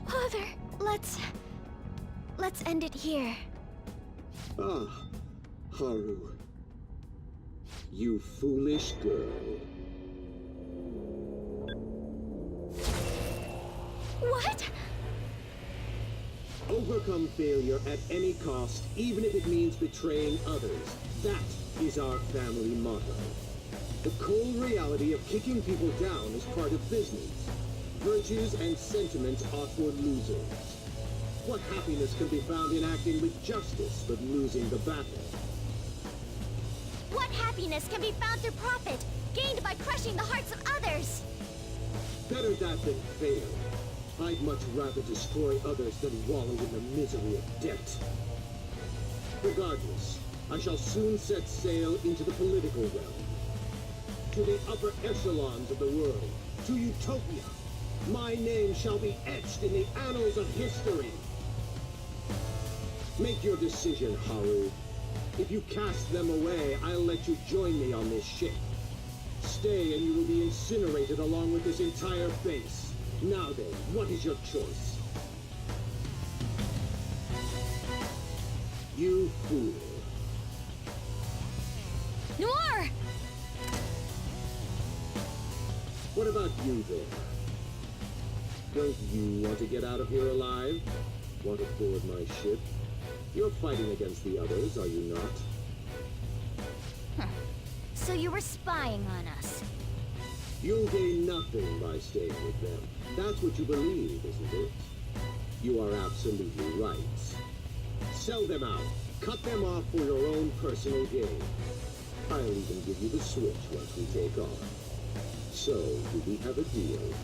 Father, let's end it here. Ah, Haru. You foolish girl. What? Overcome failure at any cost, even if it means betraying others. That is our family motto. The cold reality of kicking people down is part of business. Virtues and sentiments are for losers. What happiness can be found in acting with justice but losing the battle? What happiness can be found through profit, gained by crushing the hearts of others? Better that than fail. I'd much rather destroy others than wallow in the misery of debt. Regardless, I shall soon set sail into the political realm. To the upper echelons of the world, to Utopia. My name shall be etched in the annals of history. Make your decision, Haru. If you cast them away, I'll let you join me on this ship. Stay and you will be incinerated along with this entire base. Now then, what is your choice? You fool. Noir! What about you there? Don't you want to get out of here alive? Want to board my ship? You're fighting against the others, are you not? So you were spying on us. You'll gain nothing by staying with them. That's what you believe, isn't it? You are absolutely right. Sell them out. Cut them off for your own personal gain. I'll even give you the switch once we take off. So, do we have a deal?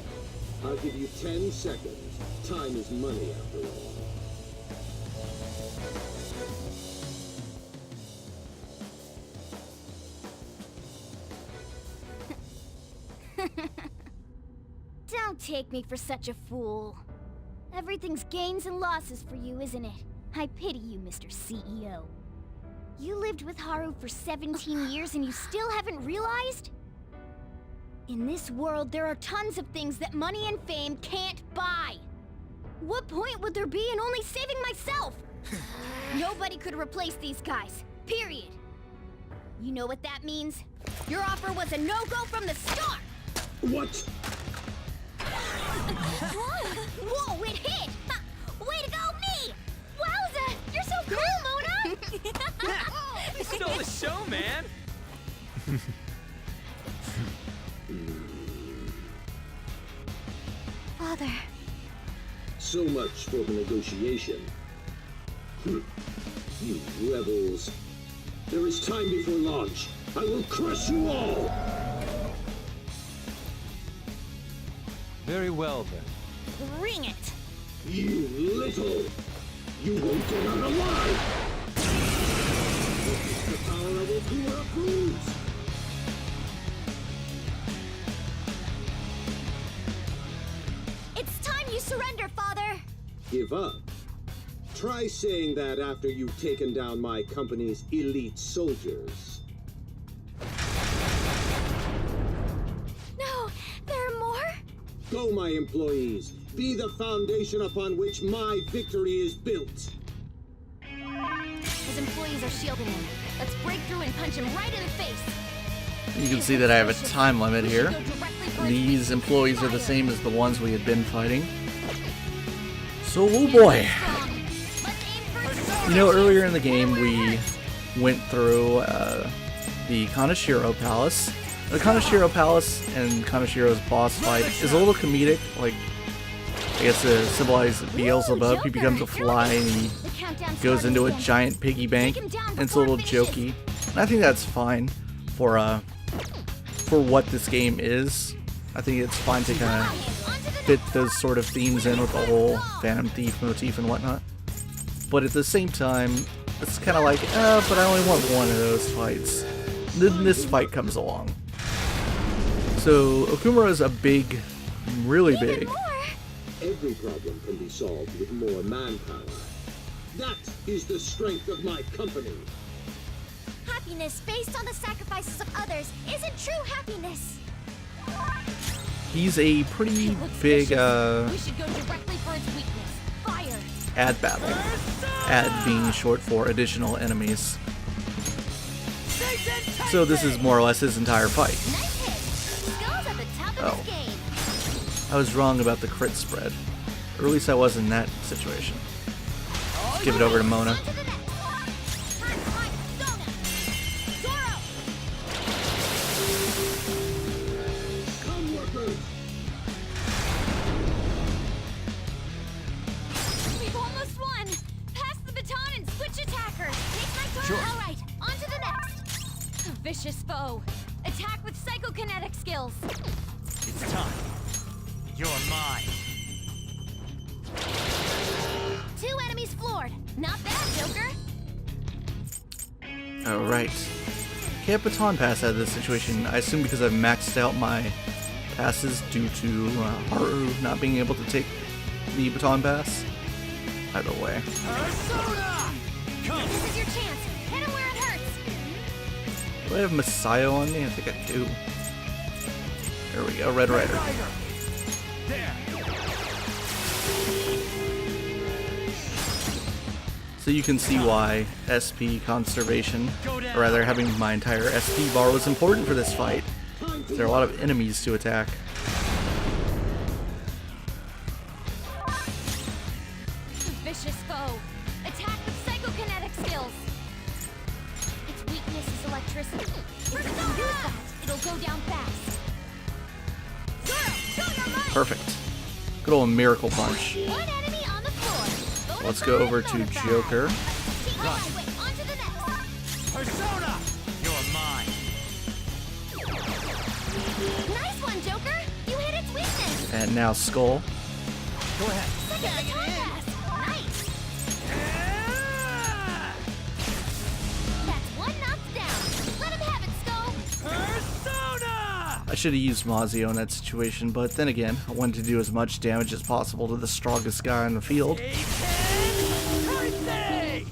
I'll give you 10 seconds. Time is money after all. Don't take me for such a fool. Everything's gains and losses for you, isn't it? I pity you, Mr. CEO. You lived with Haru for 17 years and you still haven't realized? In this world, there are tons of things that money and fame can't buy. What point would there be in only saving myself? Nobody could replace these guys, period. You know what that means? Your offer was a no-go from the start! What? Whoa, it hit! Way to go, me! Wowza! You're so cool, Mona! Stole the show, man! Father. So much for the negotiation. You rebels. There is time before launch. I will crush you all! Very well, then. Bring it! You little! You won't get out alive! This is the power of Okumura proves! It's time you surrender, Father! Give up? Try saying that after you've taken down my company's elite soldiers. No, there are more? Go, my employees! Be the foundation upon which my victory is built! His employees are shielding him. Let's break through and punch him right in the face! You can see that I have a time limit here. These employees are the same as the ones we had been fighting. So, oh boy. You know, earlier in the game we went through the Kaneshiro Palace. The Kaneshiro Palace and Kaneshiro's boss fight is a little comedic, like, I guess to symbolize Beelzebub. He becomes a fly and he goes into a giant piggy bank, and it's a little jokey. And I think that's fine for what this game is. I think it's fine to kind of fit those sort of themes in with the whole Phantom Thief motif and whatnot. But at the same time, it's kind of like, but I only want one of those fights. Then this fight comes along. So, Okumura is a big, really big. Every problem can be solved with more manpower. That is the strength of my company. Happiness based on the sacrifices of others isn't true happiness. He's a pretty big, We should go directly for its weakness. Fire! ad battle. Ad being short for additional enemies. So this is more or less his entire fight. Nice hit! Skills at the top of his game. I was wrong about the crit spread. Or at least I was in that situation. Let's give it over to Mona. On to the next. Zoro! Come, workers! We've almost won! Pass the baton and switch attackers! Take my turn! Sure. Alright, on to the next! A vicious foe. Attack with psychokinetic skills. It's time. You're mine. 2 enemies floored. Not bad, Joker. Alright. Can't baton pass out of this situation. I assume because I've maxed out my passes due to Haru not being able to take the baton pass. Either way. Persona! Come! This is your chance. Hit him where it hurts. Do I have Messiah on me? I think I do. There we go, Red Rider. There! So you can see why SP conservation, or rather having my entire SP bar, was important for this fight. There are a lot of enemies to attack. Vicious foe. Attack with psychokinetic skills. Its weakness is electricity. If you can use that, it'll go down fast. Zoro, show your might! Perfect. Good old Miracle Punch. One enemy on the floor. Let's go over to Joker. On to the next. Persona! You're mine. Nice one, Joker. You hit its weakness. And now Skull. Go ahead. Second baton pass. Nice. That's one knocked down. Let him have it, Skull. Persona! I should have used Mazio in that situation, but then again, I wanted to do as much damage as possible to the strongest guy on the field. Birthday!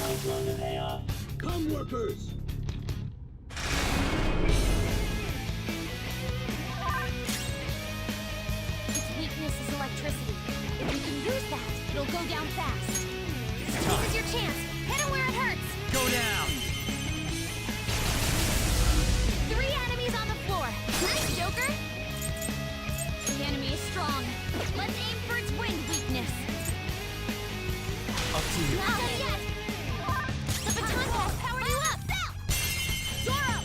Persona! Come, workers! Its weakness is electricity. If you can use that, it'll go down fast. This is your chance. Hit him where it hurts. Go down! 3 enemies on the floor. Nice, Joker. The enemy is strong. Let's aim for its wind weakness. Up to you. Not done yet. The baton pass powered you up. Zoro!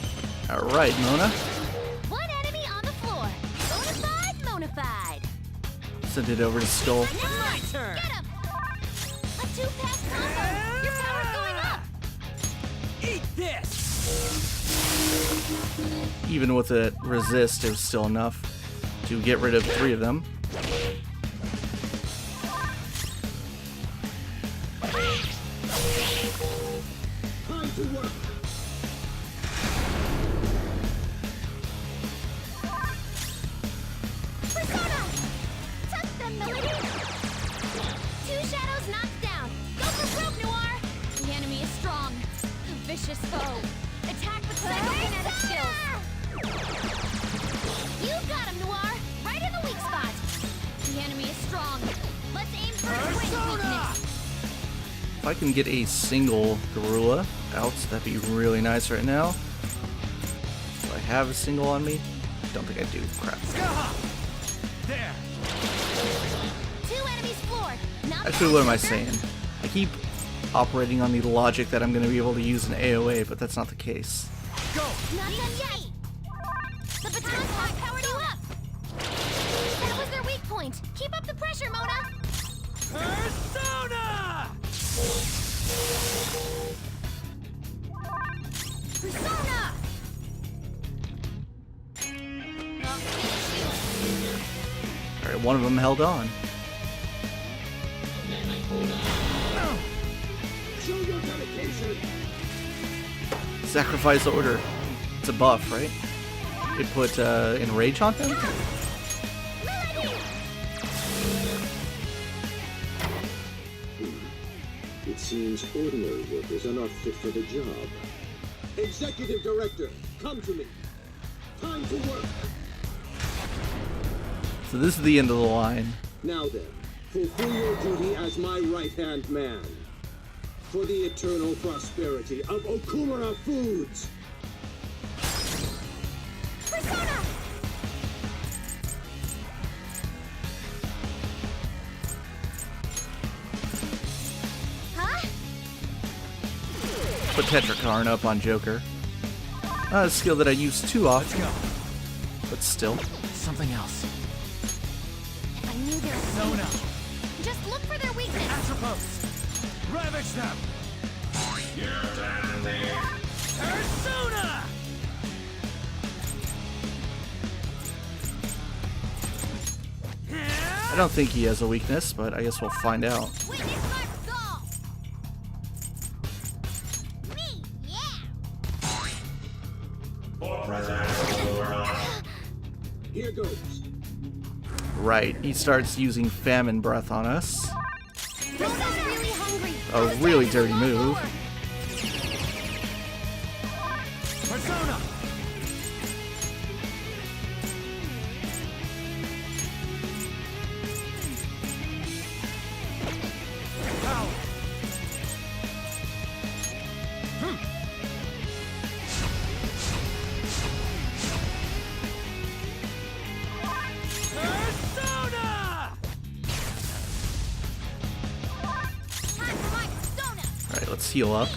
Alright, Mona. 1 enemy on the floor. Send it over to Skull. My turn. Get him! A 2-pack combo! Your power's going up! Eat this. Even with it resist, it was still enough to get rid of 3 of them. Time to work. Persona! Touch them, Melody! 2 shadows knocked down. Go for broke, Noir! The enemy is strong. A vicious foe. Attack with psychokinetic skills. You got him, Noir! Right in the weak spot. The enemy is strong. Let's aim for a quick weakness. If I can get a single gorilla out, that'd be really nice right now. Do I have a single on me? Don't think I do. Crap. There. 2 enemies floored. Not Actually, what am I saying? I keep operating on the logic that I'm going to be able to use an AoA, but that's not the case. Go. Not done yet. The baton has powered you up. That was their weak point. Keep up the pressure, Mona. Persona. Persona. Alright, one of them held on. Show your dedication. Sacrifice order. It's a buff, right? It put enrage on him? It seems ordinary workers are not fit for the job. Executive Director, come to me. Time to work. So this is the end of the line. Now then, fulfill your duty as my right-hand man. For the eternal prosperity of Okumura Foods. Persona. Huh? Put Tetrakarn up on Joker. Not a skill that I use too often, but still. Something else. If I knew there was No, no. just look for their weakness. Atropos. Ravage them. Persona. I don't think he has a weakness, but I guess we'll find out. Witness my resolve. Me, yeah. Here goes. Right, he starts using famine breath on us. Mona's really hungry. A really dirty move. Persona. Power. Persona. Time for my persona. Alright, let's heal up.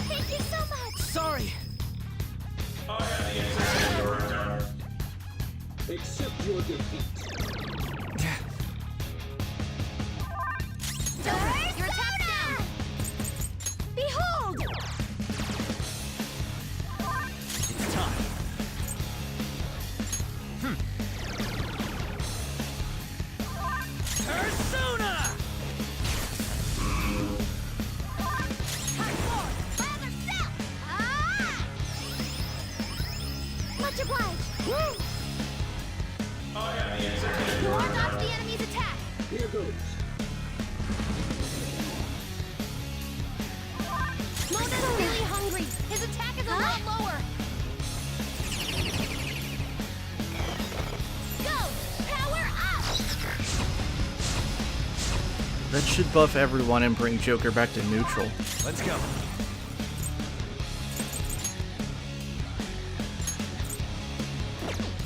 Thank you so much. Sorry. Accept your defeat. Your attack's down. Behold. It's time. Persona. Time forward. By other self. Ah! Much obliged. Woo! Noir dodged the enemy's attack. Here goes. Mona's really hungry. His attack is a lot lower. Go! Power up! That should buff everyone and bring Joker back to neutral. Let's go.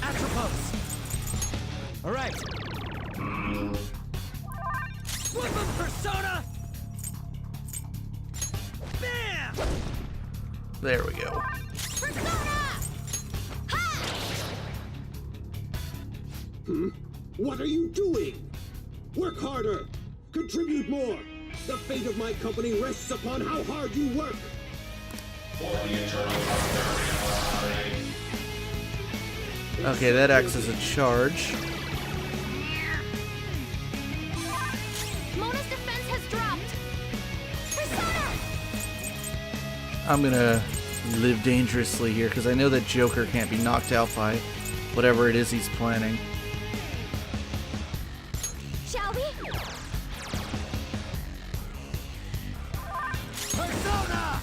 Atropos. All right. Flip him, Persona. Bam. There we go. Persona! Ha! What are you doing? Work harder! Contribute more! The fate of my company rests upon how hard you work! Okay, that acts as a charge. Mona's defense has dropped! Persona! I'm gonna live dangerously here because I know that Joker can't be knocked out by whatever it is he's planning. Shall we? Persona!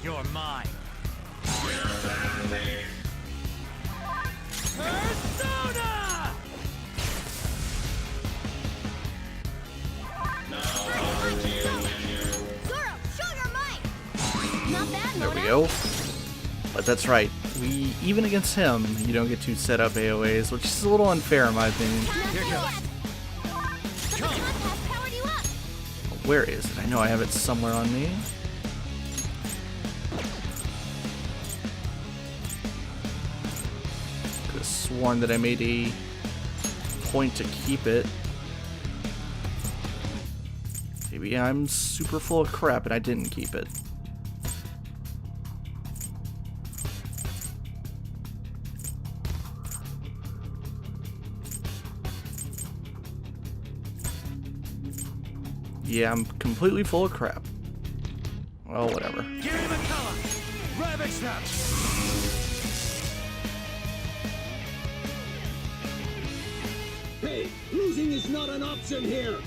You're mine. Persona! Zoro, show your might! Not bad, There Mona. we go. But that's right. Even against him, you don't get to set up AoAs, which is a little unfair in my opinion. Here goes. The baton pass powered you up! Where is it? I know I have it somewhere on me. Could have sworn that I made a point to keep it. Maybe I'm super full of crap and I didn't keep it. Yeah, I'm completely full of crap. Well, whatever. Give him a color. Ravage snap. Hey, losing is not an option here!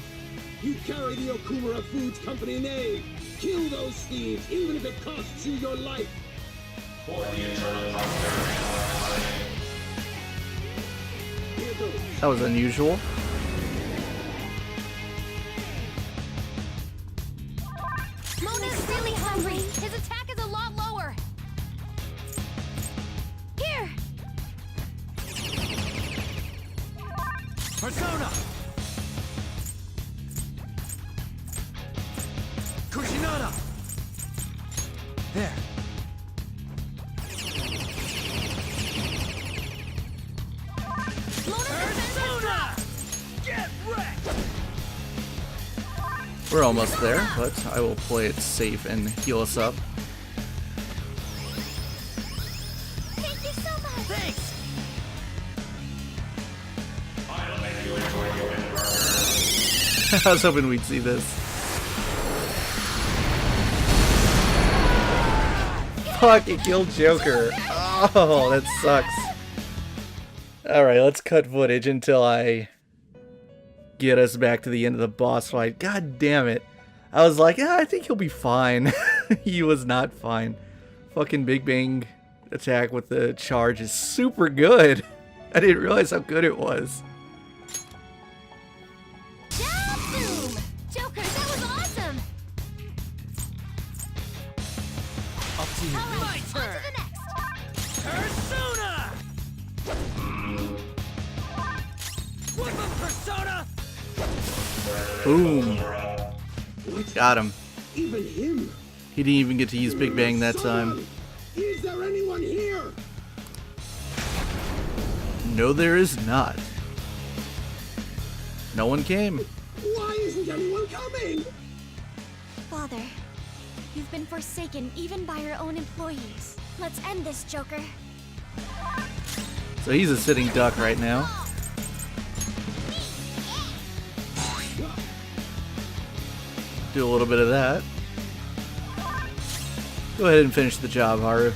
You carry the Okumura Foods Company name! Kill those thieves, even if it costs you your life! Here goes. That was unusual. Mona's really hungry. His attack is a lot lower. Here! Persona! Kushinada! There. Mona's defense has dropped! Get wrecked! We're almost there, but I will play it safe and heal us up. Thank you so much! Thanks! I was hoping we'd see this. Fuck, it killed Joker. Oh, that sucks. Alright, let's cut footage until I get us back to the end of the boss fight. God damn it. I was like, I think he'll be fine. He was not fine. Fucking Big Bang attack with the charge is super good. I didn't realize how good it was. Boom! Joker, that was awesome! Up to you. Alright, My on to turn! the next! Persona! Whip him, Persona! Boom. Got him. Even him! He didn't even get to use Big Bang that time. Is there anyone here? No, there is not. No one came. Why isn't anyone coming? Father, you've been forsaken even by your own employees. Let's end this, Joker. So he's a sitting duck right now. Do a little bit of that. Go ahead and finish the job, Haru.